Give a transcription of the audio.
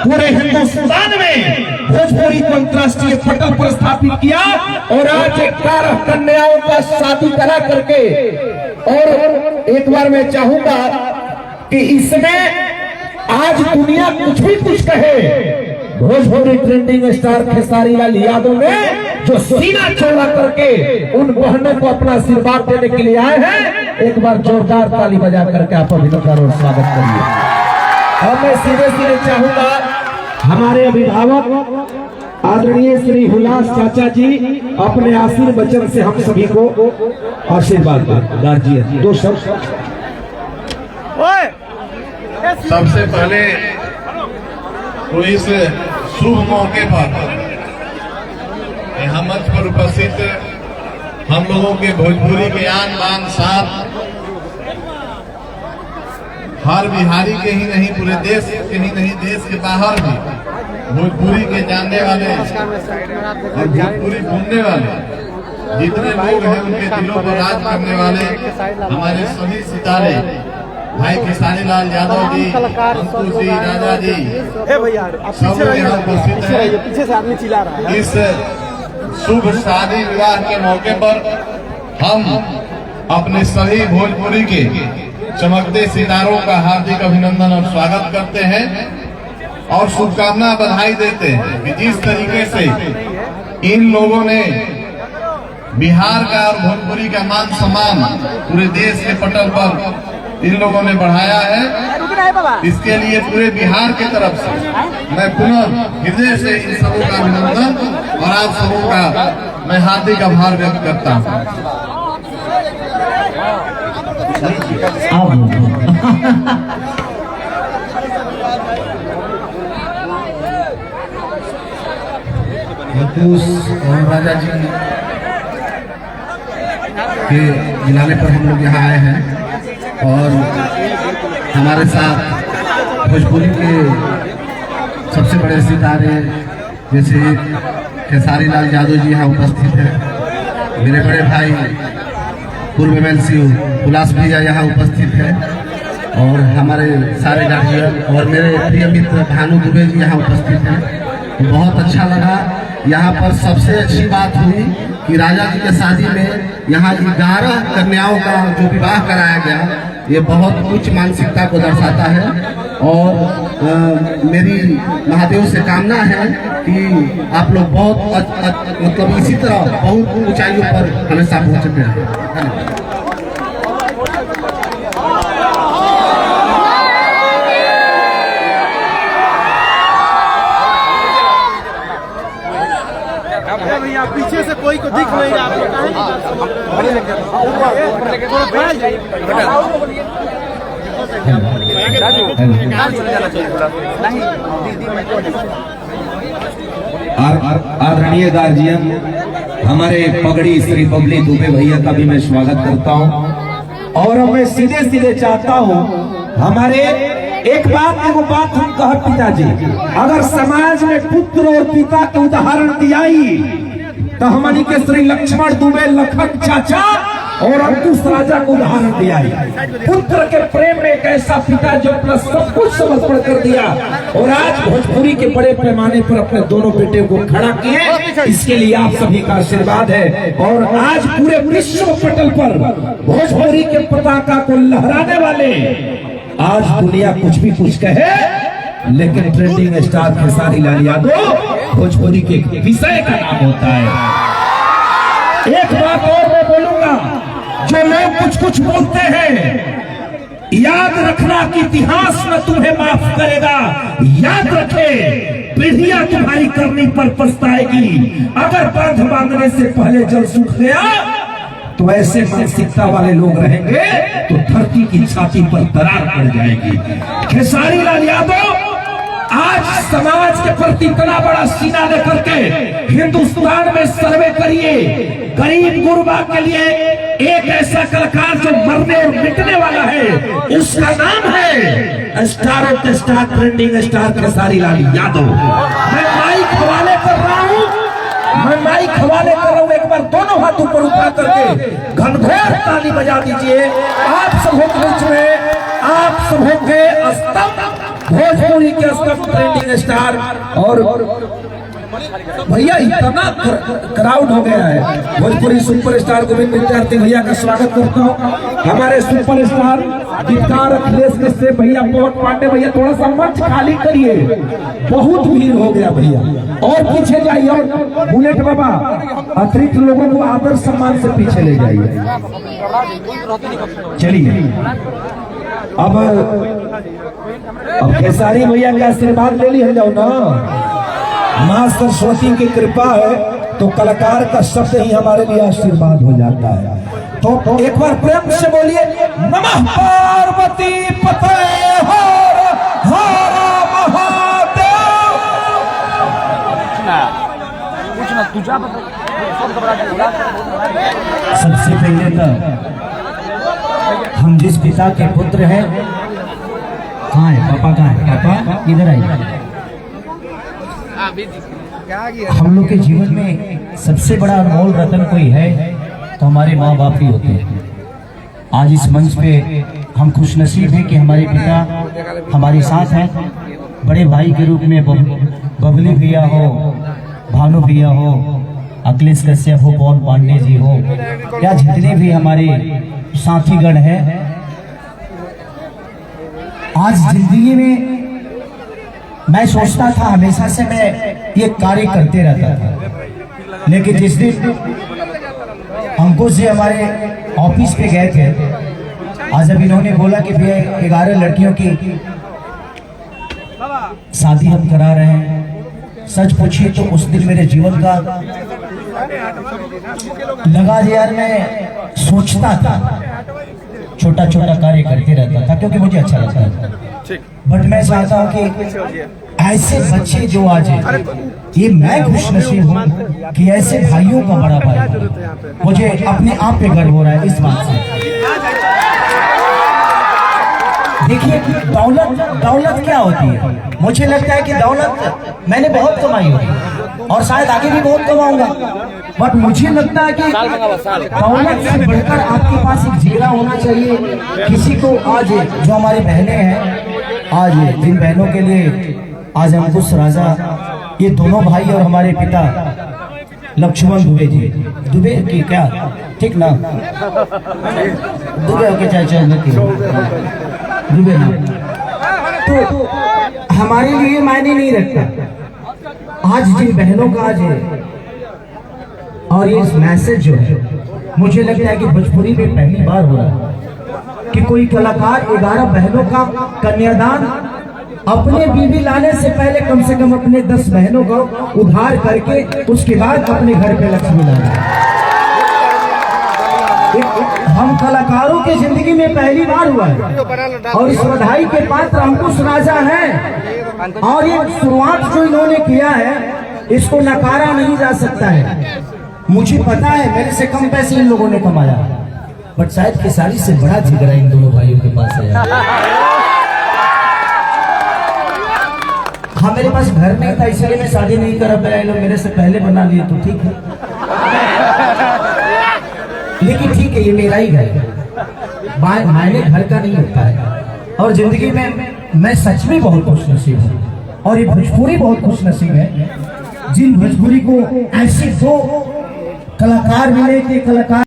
पूरे हिंदुस्तान में भोजपुरी को अंतर्राष्ट्रीय पटल पर स्थापित किया और आज 11 कन्याओं का शादी करा करके। और एक बार मैं चाहूंगा कि इसमें आज दुनिया कुछ भी कुछ कहे, भोजपुरी ट्रेंडिंग स्टार खेसारी लाल यादव ने जो सीना चौड़ा करके उन बहनों को अपना आशीर्वाद देने के लिए आए हैं, एक बार जोरदार ताली बजा करके आप अभिनंदन और स्वागत करिए। और मैं सीधे सीधे चाहूंगा हमारे अभिभावक आदरणीय श्री हुलास चाचा जी अपने आशीर्वचन से हम सभी को आशीर्वाद दें। गार्जियन दो शब्द। सबसे पहले तो इस शुभ मौके पर यहाँ मंच पर उपस्थित हम लोगों के भोजपुरी के आन बान शान, हर बिहारी के ही नहीं पूरे देश के ही नहीं देश के बाहर भी भोजपुरी के जानने वाले और भोजपुरी सुनने वाले जितने लोग हैं उनके दिलों पर राज करने वाले हमारे सभी सितारे भाई खेसारी लाल यादव जी, अंकुश जी, राजा जी, सब लोग यहाँ उपस्थित हैं। पीछे से आदमी चिल्ला रहा है। इस शुभ शादी विवाह के मौके पर हम अपने सभी भोजपुरी के चमकते सितारों का हार्दिक अभिनंदन और स्वागत करते हैं और शुभकामना बधाई देते हैं कि जिस तरीके से इन लोगों ने बिहार का और भोजपुरी का मान सम्मान पूरे देश के पटल पर इन लोगों ने बढ़ाया है, इसके लिए पूरे बिहार की तरफ से मैं पुनः हृदय से इन सबों का अभिनंदन और आप सबों का मैं हार्दिक आभार व्यक्त करता हूँ। और राजा जी के बुलाने पर हम लोग यहाँ आए हैं और हमारे साथ भोजपुरी के सबसे बड़े सितारे जैसे खेसारी लाल यादव जी यहाँ उपस्थित हैं, मेरे बड़े भाई पूर्व MLC हुलास भैया यहाँ उपस्थित है और हमारे सारे गार्जियन और मेरे प्रिय मित्र भानु दुबे जी यहाँ उपस्थित हैं। तो बहुत अच्छा लगा। यहाँ पर सबसे अच्छी बात हुई कि राजा जी के शादी में यहाँ 11 कन्याओं का जो विवाह कराया गया, ये बहुत उच्च मानसिकता को दर्शाता है और मेरी महादेव से कामना है कि आप लोग बहुत मतलब इसी तरह बहुत ऊंचाइयों पर हमेशा पहुंचते हैं। भैया पीछे से कोई को दिख नहीं रहा आदरणीय गार्जियन हमारे पगड़ी श्री बबली दुबे भैया का भी मैं स्वागत करता हूं और मैं सीधे सीधे चाहता हूं हमारे एक बात हम कह पिताजी, अगर समाज में पुत्र और पिता के उदाहरण दिया तो हमारी के श्री लक्ष्मण दुबे लखन चाचा और अंकुश राजा को उदाहरण दिया। पुत्र के प्रेम में एक ऐसा पिता जो अपना सब कुछ समर्पण कर दिया और आज भोजपुरी के बड़े पैमाने पर अपने दोनों बेटे को खड़ा किए, इसके लिए आप सभी का आशीर्वाद है। और आज पूरे विश्व पटल पर भोजपुरी के पताका को लहराने वाले, आज दुनिया कुछ भी कुछ कहे लेकिन ट्रेंडिंग स्टार खेसारी लाल यादव भोजपुरी के विषय का नाम होता है। एक बात और मैं बोलूंगा, जो लोग कुछ कुछ बोलते हैं, याद रखना कि इतिहास न तुम्हें माफ करेगा। याद रखे, पीढ़ियां तुम्हारी करनी पर पछताएगी। अगर बांध बांधने से पहले जल सूख गया तो ऐसे मानसिकता वाले लोग रहेंगे तो धरती की छाती पर दरार पड़ जाएगी। खेसारी लाल यादव आज समाज के प्रति इतना बड़ा सीना लेकर के हिंदुस्तान में सर्वे करिए, गरीब गुरबा के लिए एक ऐसा कलाकार जो मरने और मिटने वाला है, उसका नाम है स्टारों के star trending star Khesari Lal Yadav. मैं माइक हवाले कर रहा हूँ, एक बार दोनों हाथ ऊपर उठा करके घनघोर ताली बजा दीजिए। आप सबों के बीच में आप सबों के स्तंभ भोजपुरी के ट्रेंडिंग स्टार। और भैया इतना क्राउड हो गया है। भोजपुरी सुपरस्टार गोविंद विद्यार्थी भैया का स्वागत करता हूँ। हमारे सुपरस्टार गीतकार अखिलेश मिश्र भैया, पवन पांडे भैया, थोड़ा सा मंच खाली करिए, बहुत भीड़ हो गया भैया। और पीछे जाइए, और बुलेट बाबा अतिरिक्त लोगों को आदर सम्मान से पीछे ले जाइए। चलिए अब खेसारी भैया का आशीर्वाद ले लिया जाओ ना। माँ सरस्वती की कृपा है तो कलाकार का शब्द ही हमारे लिए आशीर्वाद हो जाता है। तो एक बार प्रेम से बोलिए नमः पार्वती पते हर हर महादेव। सबसे पहले तो हम जिस पिता के पुत्र हैं, कहाँ है पापा, कहाँ है पापा, इधर आइए। हम लोग के जीवन में सबसे बड़ा अनमोल रतन कोई है तो हमारे माँ बाप ही होते हैं। आज इस मंच पे हम खुशनसीब हैं कि हमारे पिता हमारे साथ हैं। बड़े भाई के रूप में बबली भैया हो, भानु भैया हो, अखिलेश कश्यप हो, पवन पांडे जी हो, या जितने भी हमारे साथीगण हैं। आज जिंदगी में मैं सोचता था, हमेशा से मैं ये कार्य करते रहता था, लेकिन जिस दिन अंकुश जी हमारे ऑफिस पे गए थे, आज जब इन्होंने बोला कि भैया 11 लड़कियों की शादी हम करा रहे हैं, सच पूछिए तो उस दिन मेरे जीवन का लगा यार, मैं सोचता था, छोटा छोटा कार्य करते रहता था क्योंकि मुझे अच्छा लगता था। बट मैं चाहता हूँ कि ऐसे बच्चे जो आज हैं, ये मैं खुशनसीब हूँ कि ऐसे भाइयों का बड़ा भाई, मुझे अपने आप पे गर्व हो रहा है इस बात से। देखिए दौलत क्या होती है, मुझे लगता है कि दौलत मैंने बहुत कमाई होगी और शायद आगे भी बहुत कमाऊंगा, बट मुझे लगता है कि दौलत से बढ़कर आपके पास एक जिगरा होना चाहिए। किसी को आज जो हमारी बहनें हैं, आज जिन बहनों के लिए आज अंकुश राजा, ये दोनों भाई और हमारे पिता लक्ष्मण दुबे जी, दुबे की क्या ठीक ना, दुबे होके चाहे दुबे ना, तो हमारे लिए मायने नहीं रखता। आज जिन बहनों का आज है, और ये मैसेज जो है, मुझे लगता है कि भोजपुरी में पहली बार हो रहा है कि कोई कलाकार 11 बहनों का कन्यादान अपने बीवी लाने से पहले कम से कम अपने 10 बहनों को उधार करके उसके बाद अपने घर पे लक्ष्मी लाना। हम कलाकारों की जिंदगी में पहली बार हुआ है और इस बधाई के पात्र अंकुश राजा हैं। और ये शुरुआत जो इन्होंने किया है, इसको नकारा नहीं जा सकता है। मुझे पता है मेरे से कम पैसे इन लोगों ने कमाया, बट शायद खेसारी से बड़ा जिगरा इन दोनों भाइयों के पास है। हाँ, मेरे पास घर नहीं था इसलिए मैं शादी नहीं करा पाया, लोग मेरे से पहले बना लिए तो ठीक है, लेकिन ठीक है, ये मेरा ही घर है, मायने घर का नहीं होता है। और जिंदगी में मैं सच में बहुत खुशनसीब हूँ और ये भोजपुरी बहुत खुशनसीब है जिन भोजपुरी को ऐसे दो कलाकार मिले थे। कलाकार